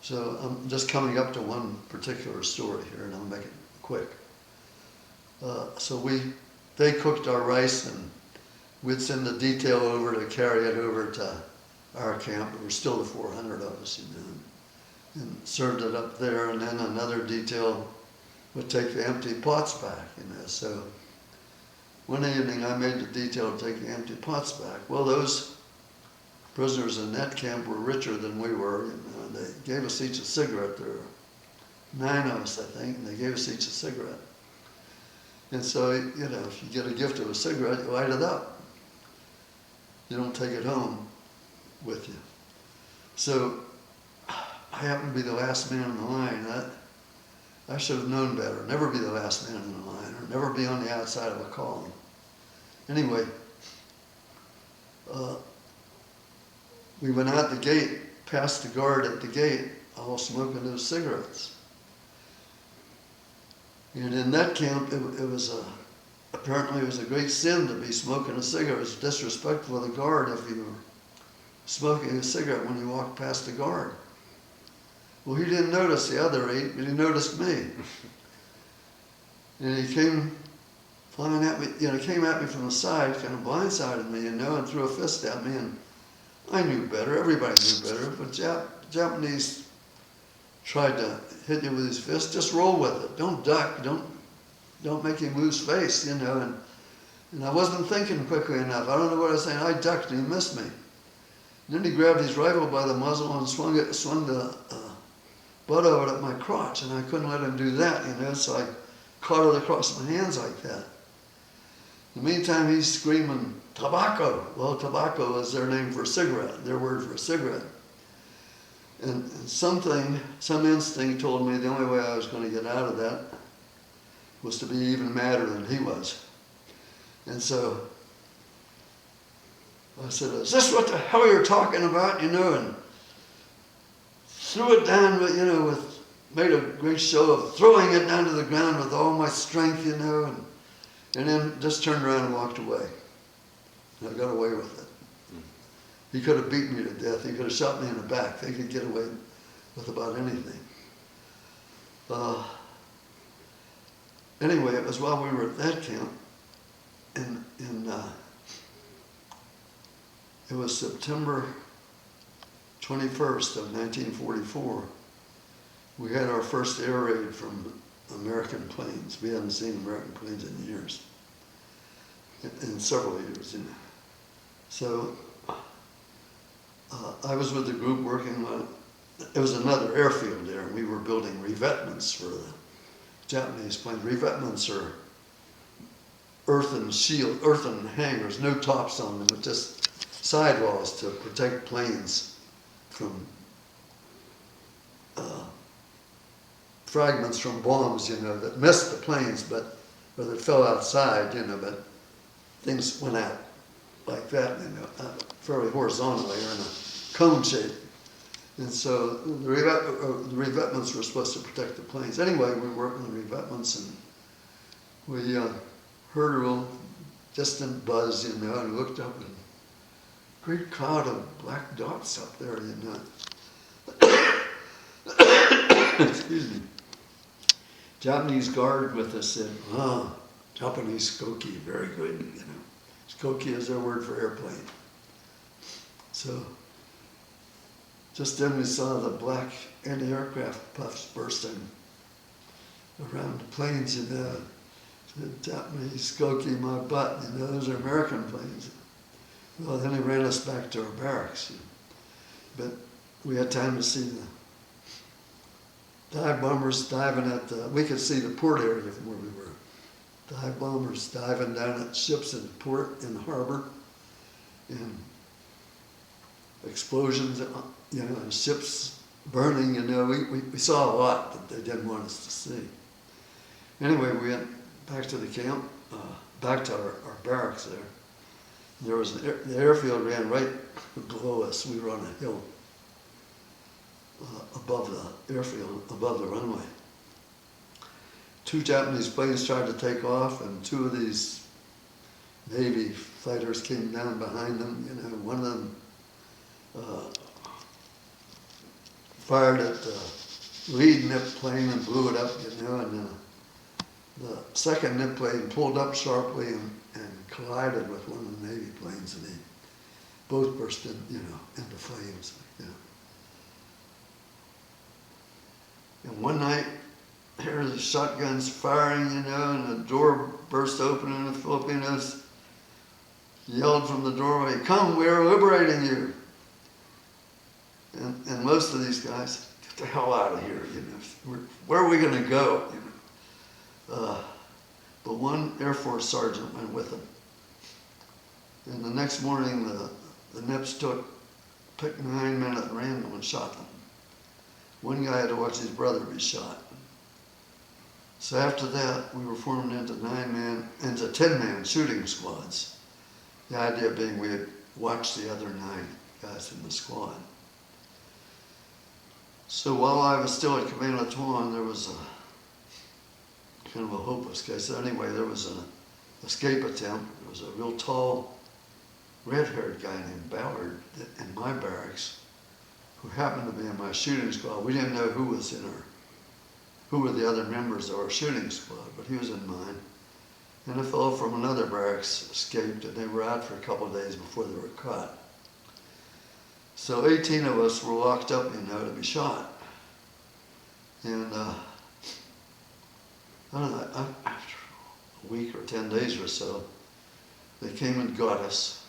So I'm just coming up to one particular story here, and I'll make it quick. They cooked our rice, and we'd send the detail over to carry it over to our camp. There were still the 400 of us, and served it up there, and then another detail would take the empty pots back, So one evening I made the detail to take the empty pots back. Well, those prisoners in that camp were richer than we were, and they gave us each a cigarette. There were 9 of us, I think, and they gave us each a cigarette. And so, if you get a gift of a cigarette, you light it up. You don't take it home with you. So I happened to be the last man in the line. I should have known better. Never be the last man in the line, or never be on the outside of a column. Anyway, we went out the gate, past the guard at the gate, all smoking those cigarettes. And in that camp, apparently it was a great sin to be smoking a cigarette. It was disrespectful to the guard if you were smoking a cigarette when you walked past the guard. Well, he didn't notice the other 8, but he noticed me. And he came flying at me, came at me from the side, kind of blindsided me, and threw a fist at me. And I knew better, everybody knew better, but Japanese tried to hit you with his fist, just roll with it. Don't duck, don't make him lose face, and I wasn't thinking quickly enough. I don't know what I was saying. I ducked and he missed me. And then he grabbed his rifle by the muzzle and swung the butt of it at my crotch, and I couldn't let him do that, so I caught it across my hands like that. In the meantime, he's screaming, "Tobacco!" Well, tobacco is their name for cigarette, their word for cigarette. And some instinct told me the only way I was going to get out of that was to be even madder than he was. And so I said, "Is this what the hell you're talking about?" And threw it down, made a great show of throwing it down to the ground with all my strength, and then just turned around and walked away. And I got away with it. He could have beat me to death. He could have shot me in the back. They could get away with about anything. Anyway, it was while we were at that camp, it was September 21st of 1944. We had our first air raid from American planes. We hadn't seen American planes in years, in several years. So I was with the group working on, it was another airfield there, and we were building revetments for the Japanese planes. Revetments are earthen hangars, no tops on them, but just sidewalls to protect planes from fragments from bombs, that missed the planes, but that fell outside, but things went out like that, fairly horizontally or in a cone shape. And so the revetments were supposed to protect the planes. Anyway, we worked on the revetments, and we heard a real distant buzz, and looked up, and a great cloud of black dots up there, Excuse me. Japanese guard with us said, Japanese skokie, very good, Skokie is their word for airplane. So just then we saw the black anti-aircraft puffs bursting around the planes, said, "Japanese skokie, my butt, those are American planes." Well, then they ran us back to our barracks. But we had time to see the dive bombers diving we could see the port area from where we were. Dive bombers diving down at ships in port, in the harbor, and explosions, and ships burning, we saw a lot that they didn't want us to see. Anyway, we went back to the camp, back to our barracks there. There was the airfield ran right below us. We were on a hill above the airfield, above the runway. 2 Japanese planes tried to take off, and 2 of these Navy fighters came down behind them. One of them fired at the lead nip plane and blew it up, you know, and then the second nip plane pulled up sharply and collided with one of the Navy planes, and they both burst in, you know, into flames, you know. And one night, here the shotguns firing, you know, and the door burst open, and the Filipinos yelled from the doorway, "Come, we are liberating you." And most of these guys, get the hell out of here, you know. Where are we going to go, you know? But one Air Force sergeant went with them. And the next morning, the Nips picked 9 men at random and shot them. One guy had to watch his brother be shot. So after that, we were formed into 10-man shooting squads. The idea being we would watch the other 9 guys in the squad. So while I was still at Command Latuan, there was a kind of a hopeless case. Anyway, there was an escape attempt. There was a real tall, red-haired guy named Ballard in my barracks who happened to be in my shooting squad. We didn't know who were the other members of our shooting squad, but he was in mine. And a fellow from another barracks escaped, and they were out for a couple of days before they were caught. So 18 of us were locked up, you know, to be shot. And I don't know, after a week or 10 days or so, they came and got us.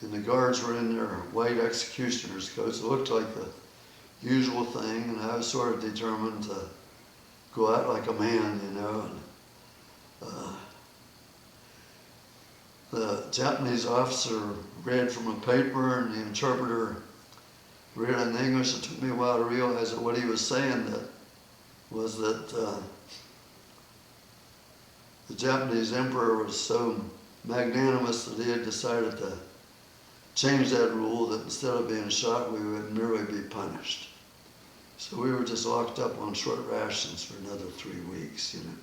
And the guards were in their white executioner's coats. It looked like the usual thing, and I was sort of determined to go out like a man, you know. And the Japanese officer read from a paper, and the interpreter read in English. It took me a while to realize that what he was saying was that the Japanese emperor was so magnanimous that he had decided to change that rule, that instead of being shot, we would merely be punished. So we were just locked up on short rations for another 3 weeks, you know,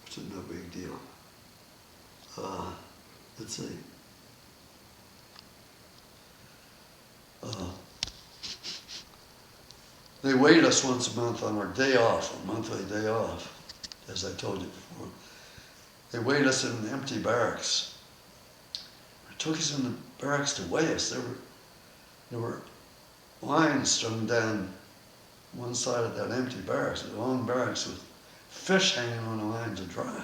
which was no big deal. Let's see. They weighed us once a month on our day off, a monthly day off, as I told you before. They weighed us in empty barracks. They took us in the barracks to weigh us. There were lines strung down one side of that empty barracks, a long barracks with fish hanging on the line to dry.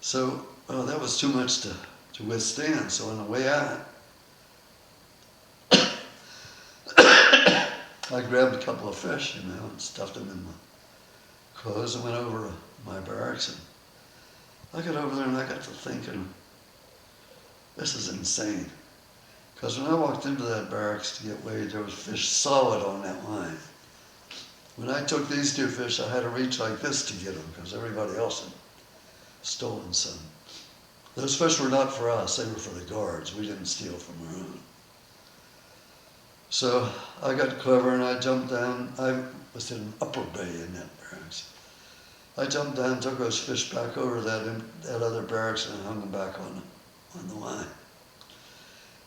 So that was too much to withstand. So on the way out, I grabbed a couple of fish, you know, and stuffed them in my clothes and went over to my barracks. And I got over there and I got to thinking, this is insane. Because when I walked into that barracks to get weighed, there was fish solid on that line. When I took these 2 fish, I had to reach like this to get them because everybody else had stolen some. Those fish were not for us, they were for the guards. We didn't steal from our own. So I got clever and I jumped down. I was in an upper bay in that barracks. I jumped down, took those fish back over that other barracks and hung them back on the line.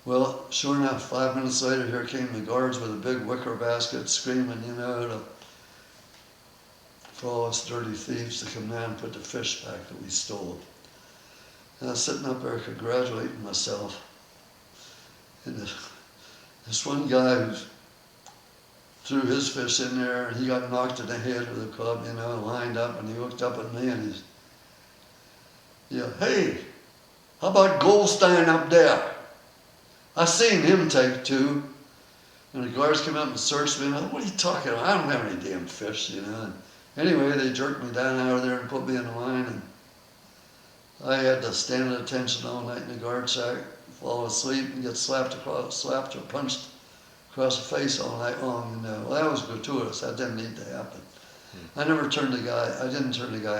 Well, sure enough, 5 minutes later, here came the guards with a big wicker basket screaming, you know, for all us dirty thieves to come down and put the fish back that we stole. And I was sitting up there congratulating myself. And this one guy who threw his fish in there, and he got knocked in the head with a club, you know, and lined up, and he looked up at me and he's, hey, how about Goldstein up there? I seen him take 2. And the guards came up and searched me, and I said, what are you talking about? I don't have any damn fish, you know. And anyway, they jerked me down out of there and put me in the line, and I had to stand at attention all night in the guard shack, fall asleep, and get slapped or punched across the face all night long. And well, that was gratuitous. That didn't need to happen. I didn't turn the guy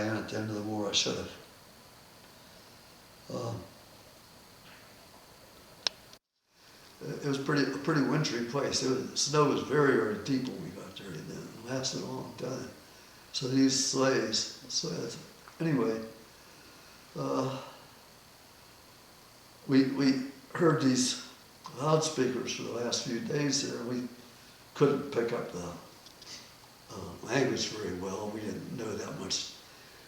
in at the end of the war. I should have. It was a pretty wintry place. The snow was very, very deep when we got there, and it lasted a long time. So these sleds, anyway, we heard these loudspeakers for the last few days there. We couldn't pick up the language very well. We didn't know that much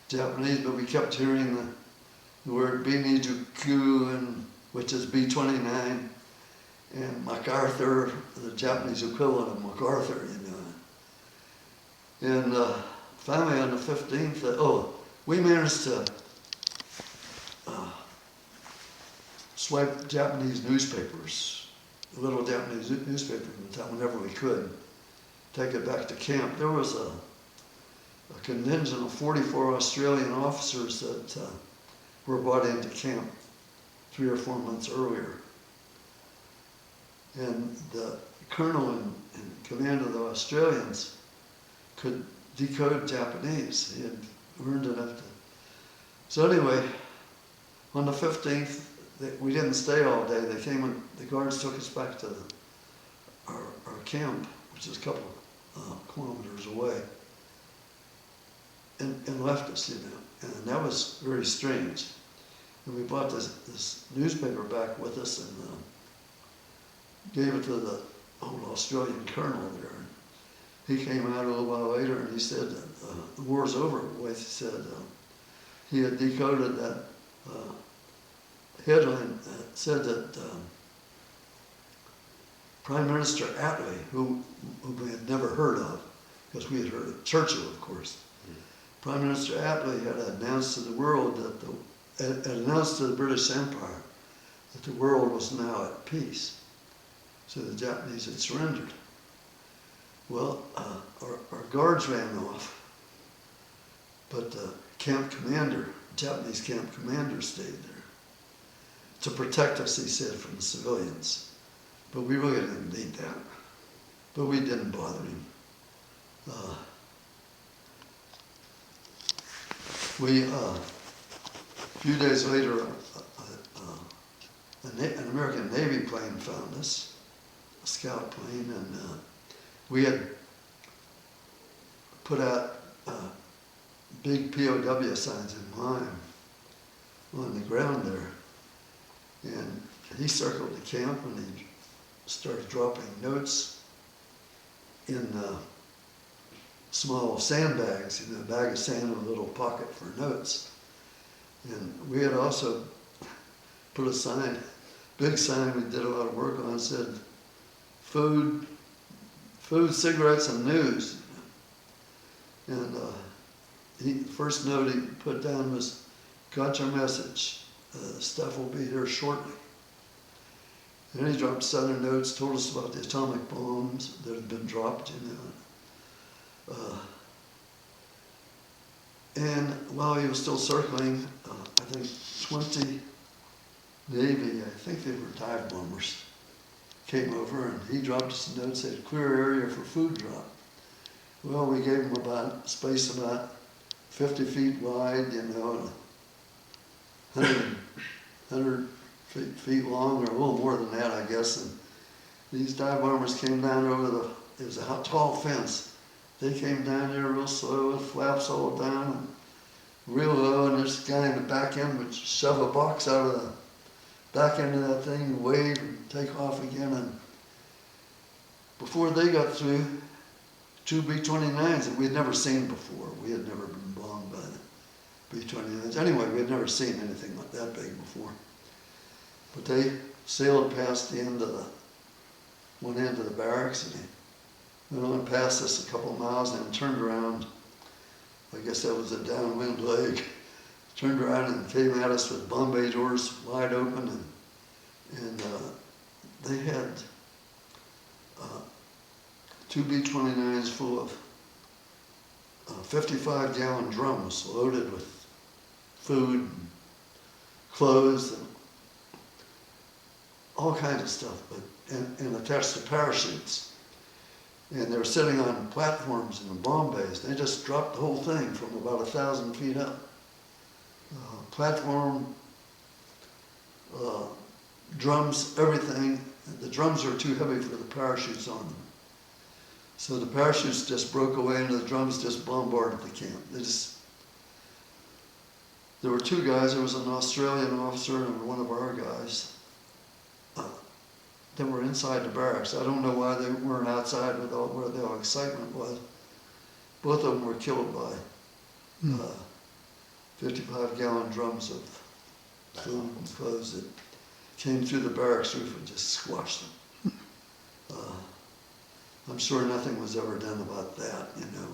Japanese, but we kept hearing the word Binijuku, and which is B-29, and MacArthur, the Japanese equivalent of MacArthur, And finally on the 15th, we managed to swipe Japanese newspapers, a little Japanese newspaper in the town whenever we could, take it back to camp. There was a contingent of 44 Australian officers that were brought into camp 3 or 4 months earlier. And the colonel in command of the Australians could decode Japanese. He had learned enough to. So anyway, on the 15th, we didn't stay all day. They came and the guards took us back to our camp, which is a couple kilometers away, and left us, And that was very strange. And we brought this newspaper back with us and gave it to the old Australian colonel there. He came out a little while later and he said, the war's over with. He said he had decoded that headline that said that Prime Minister Attlee, who we had never heard of, because we had heard of Churchill, of course. Prime Minister Attlee had announced to the world had announced to the British Empire that the world was now at peace. So the Japanese had surrendered. Well, our guards ran off, but the Japanese camp commander stayed there to protect us, he said, from the civilians. But we really didn't need that. But we didn't bother him. A few days later, an American Navy plane found us, a scout plane, and we had put out big POW signs in line on the ground there. And he circled the camp and he started dropping notes in small sandbags, a bag of sand and a little pocket for notes. And we had also put a sign, big sign we did a lot of work on, said food, cigarettes, and news. And the first note he put down was, got your message. Stuff will be here shortly. And he dropped 7 notes, told us about the atomic bombs that had been dropped, And while he was still circling, I think 20 Navy, I think they were dive bombers, came over and he dropped us a note, said, clear area for food drop. Well, we gave him space about 50 feet wide, and 100 feet long, or a little more than that, I guess. And these dive bombers came down over it was a tall fence. They came down there real slow, with flaps all down, and real low, and this guy in the back end would shove a box out of the back end of that thing and wave and take off again. And before they got through, 2 B-29s that we had never seen before. We had never been bombed by the B-29s. Anyway, we had never seen anything like that big before. But they sailed past one end of the barracks, and they went on past us a couple of miles and then turned around. I guess that was a downwind leg. Turned around and came at us with bomb bay doors wide open, and they had 2 B-29s full of 55-gallon drums loaded with food and clothes and all kinds of stuff, and attached to parachutes. And they were sitting on platforms in the bomb bays. They just dropped the whole thing from about 1,000 feet up. Platform, drums, everything. The drums were too heavy for the parachutes on them. So the parachutes just broke away and the drums just bombarded the camp. There were 2 guys. There was an Australian officer and one of our guys. that were inside the barracks. I don't know why they weren't outside with all, where the excitement was. Both of them were killed by 55-gallon drums of food and clothes that came through the barracks roof and just squashed them. I'm sure nothing was ever done about that. You know,